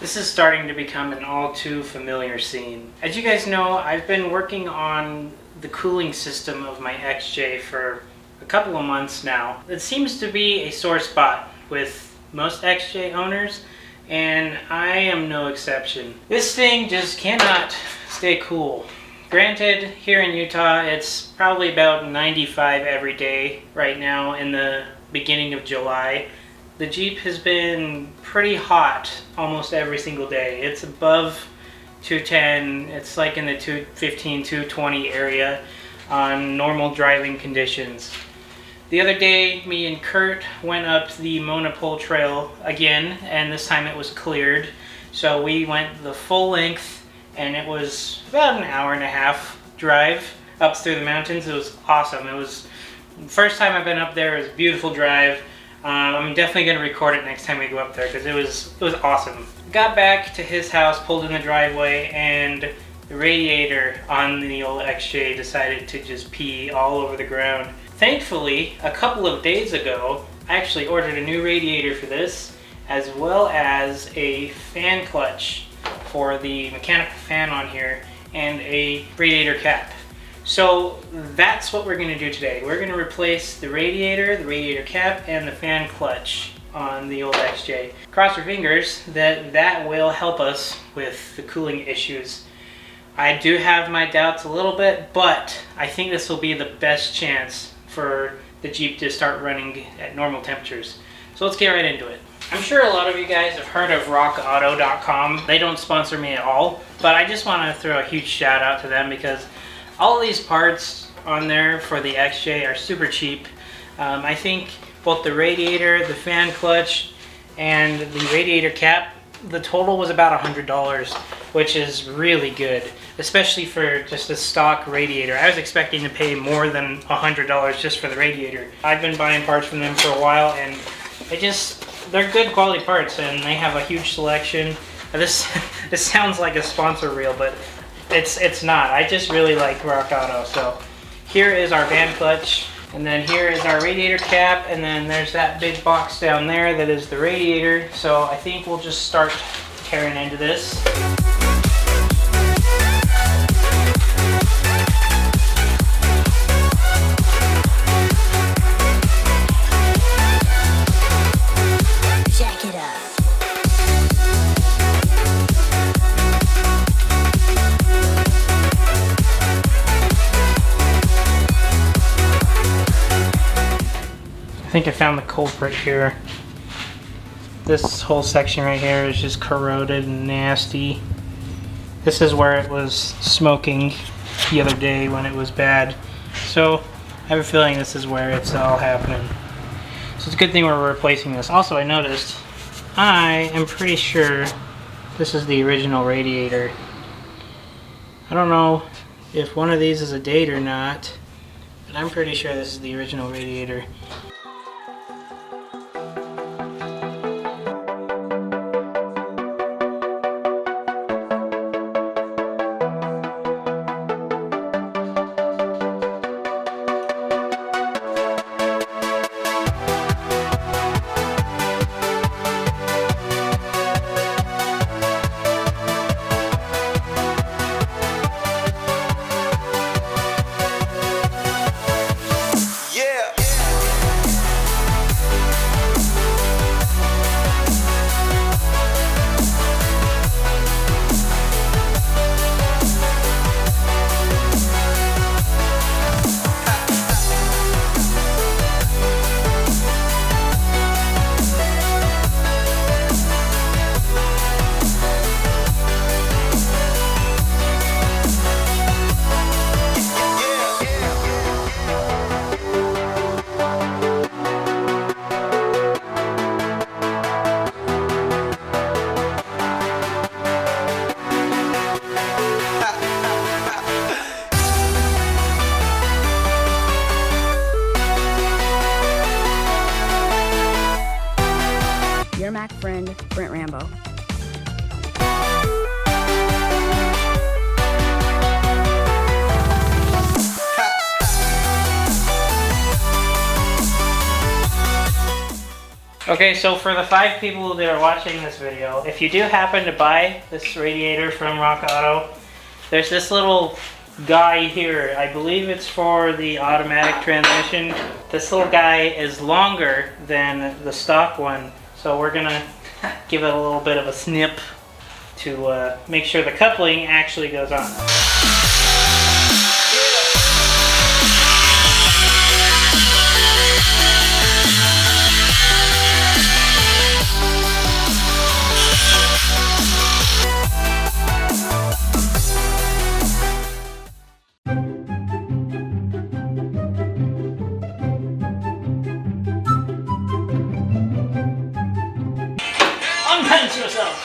This is starting to become an all too familiar scene. As you guys know, I've been working on the cooling system of my XJ for a couple of months now. It seems to be a sore spot with most XJ owners, and I am no exception. This thing just cannot stay cool. Granted, here in Utah, it's probably about 95 every day right now in the beginning of July. The Jeep has been pretty hot almost every single day. It's above 210, it's like in the 215, 220 area on normal driving conditions. The other day, me and Kurt went up the Monopole Trail again, and this time it was cleared. So we went the full length, and it was about an hour and a half drive up through the mountains. It was awesome. It was the first time I've been up there. It was a beautiful drive. I'm definitely going to record it next time we go up there because it was awesome. Got back to his house, pulled in the driveway, and the radiator on the old XJ decided to just pee all over the ground. Thankfully, a couple of days ago, I actually ordered a new radiator for this, as well as a fan clutch for the mechanical fan on here, and a radiator cap. So that's what we're going to do today. We're going to replace the radiator cap, and the fan clutch on the old XJ. Cross your fingers that will help us with the cooling issues. I do have my doubts a little bit, but I think this will be the best chance for the Jeep to start running at normal temperatures. So let's get right into it. I'm sure a lot of you guys have heard of rockauto.com. They don't sponsor me at all, but I just want to throw a huge shout out to them because all of these parts on there for the XJ are super cheap. I think both the radiator, the fan clutch, and the radiator cap, the total was about $100, which is really good, especially for just a stock radiator. I was expecting to pay more than $100 just for the radiator. I've been buying parts from them for a while, and they're good quality parts, and they have a huge selection. This sounds like a sponsor reel, but it's not. I just really like Rock Auto. So here is our van clutch, and then here is our radiator cap, and then there's that big box down there that is the radiator. So I think we'll just start tearing into this. I think I found the culprit here. This whole section right here is just corroded and nasty. This is where it was smoking the other day when it was bad. So I have a feeling this is where it's all happening. So it's a good thing we're replacing this. Also, I noticed, I am pretty sure this is the original radiator. I don't know if one of these is a date or not, but I'm pretty sure this is the original radiator. Your Mac friend, Brent Rambo. Okay, so for the 5 people that are watching this video, if you do happen to buy this radiator from Rock Auto, there's this little guy here. I believe it's for the automatic transmission. This little guy is longer than the stock one, so we're gonna give it a little bit of a snip to make sure the coupling actually goes on. Unpunch yourself!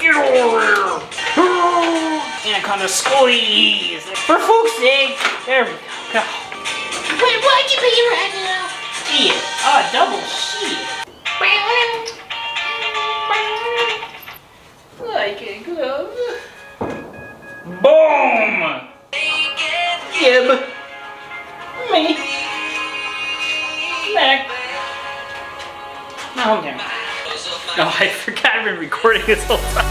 Get over here! Anaconda squeeze! For folks' sake! There we go. Wait, why'd you put your hand out? Shit! Ah, double shit! Like a glove. Boom! Gib! Me! Mac! Oh, damn. No, I forgot I've been recording this whole time.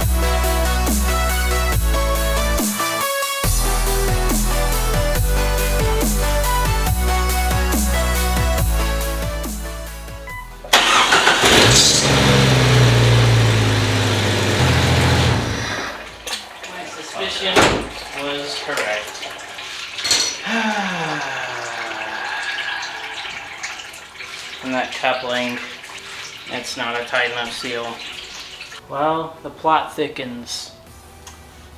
My suspicion was correct. And that coupling, it's not a tight enough seal. Well, the plot thickens.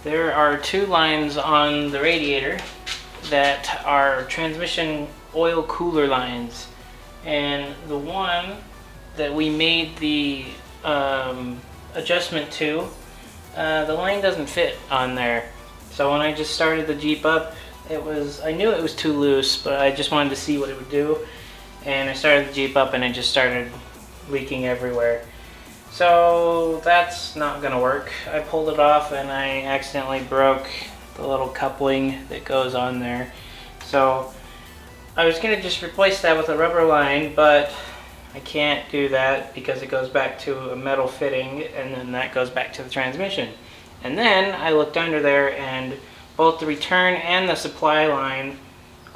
There are 2 lines on the radiator that are transmission oil cooler lines. And the one that we made the adjustment to, the line doesn't fit on there. So when I just started the Jeep up, I knew it was too loose, but I just wanted to see what it would do. And I started the Jeep up and it just started leaking everywhere. So that's not gonna work. I pulled it off and I accidentally broke the little coupling that goes on there. So I was gonna just replace that with a rubber line, but I can't do that because it goes back to a metal fitting and then that goes back to the transmission. And then I looked under there and both the return and the supply line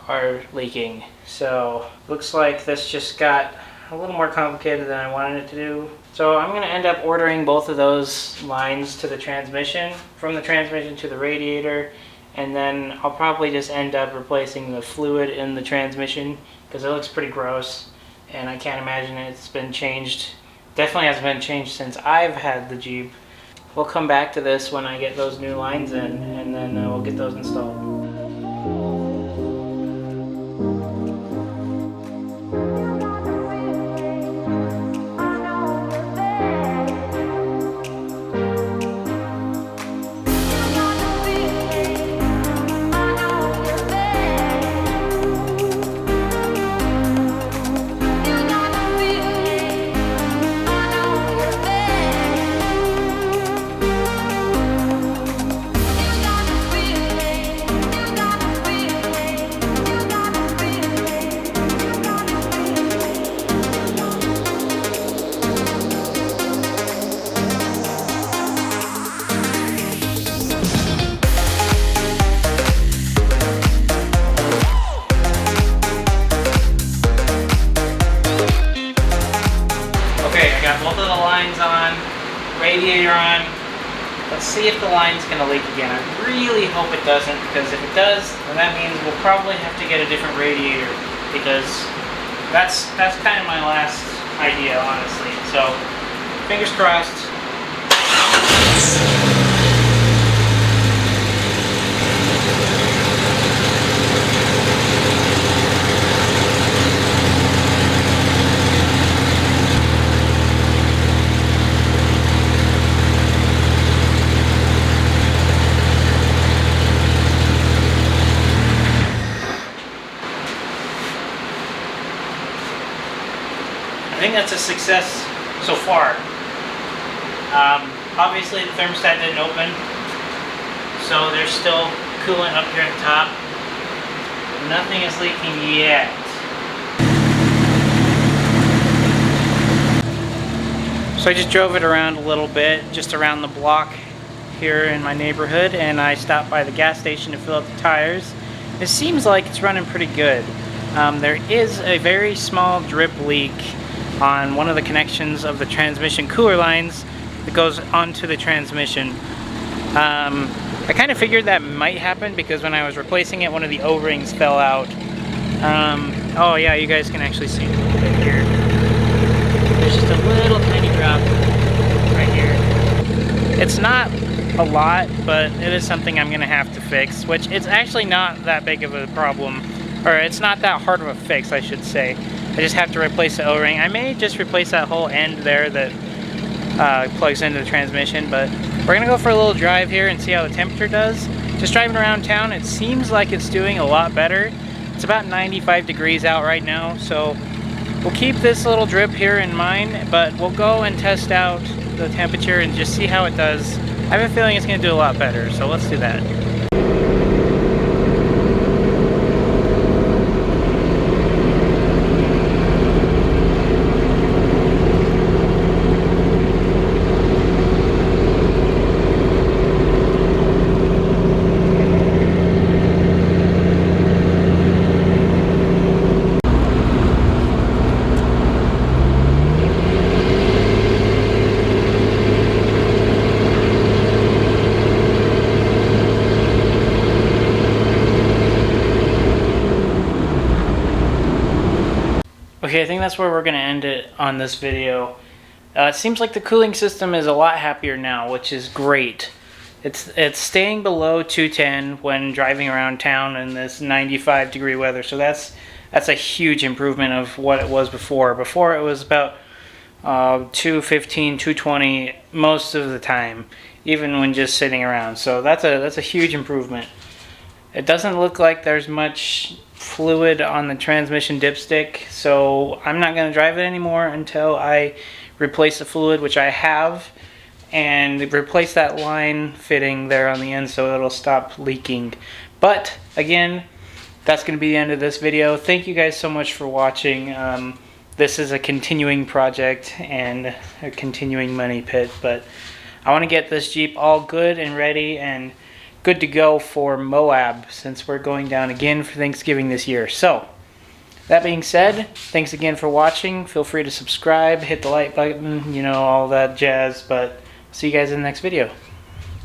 are leaking. So looks like this just got a little more complicated than I wanted it to do. So I'm going to end up ordering both of those lines to the transmission, from the transmission to the radiator, and then I'll probably just end up replacing the fluid in the transmission because it looks pretty gross and I can't imagine it's been changed. Definitely hasn't been changed since I've had the Jeep. We'll come back to this when I get those new lines in and then we'll get those installed. Got both of the lines on, radiator on. Let's see if the line's gonna leak again. I really hope it doesn't, because if it does, then that means we'll probably have to get a different radiator, because that's kind of my last idea, honestly. So, fingers crossed. I think that's a success so far. Obviously the thermostat didn't open, so there's still coolant up here at the top. Nothing is leaking yet. So I just drove it around a little bit, just around the block here in my neighborhood, and I stopped by the gas station to fill up the tires. It seems like it's running pretty good. There is a very small drip leak on one of the connections of the transmission cooler lines that goes onto the transmission. I kind of figured that might happen because when I was replacing it, one of the O-rings fell out. Oh yeah, you guys can actually see it a little bit here. There's just a little tiny drop right here. It's not a lot, but it is something I'm gonna have to fix, which it's actually not that big of a problem, or it's not that hard of a fix, I should say. I just have to replace the O-ring. I may just replace that whole end there that plugs into the transmission, but we're gonna go for a little drive here and see how the temperature does. Just driving around town, it seems like it's doing a lot better. It's about 95 degrees out right now, so we'll keep this little drip here in mind, but we'll go and test out the temperature and just see how it does. I have a feeling it's gonna do a lot better, so let's do that. Okay, I think that's where we're going to end it on this video. It seems like the cooling system is a lot happier now, which is great. It's staying below 210 when driving around town in this 95 degree weather, so that's a huge improvement of what it was before. Before it was about 215, 220 most of the time, even when just sitting around. So that's a huge improvement. It doesn't look like there's much fluid on the transmission dipstick, so I'm not going to drive it anymore until I replace the fluid, which I have, and replace that line fitting there on the end so it'll stop leaking. But again, that's going to be the end of this video. Thank you guys so much for watching. This is a continuing project and a continuing money pit, but I want to get this Jeep all good and ready and good to go for Moab, since we're going down again for Thanksgiving this year. So, that being said, thanks again for watching. Feel free to subscribe, hit the like button, you know, all that jazz, but see you guys in the next video.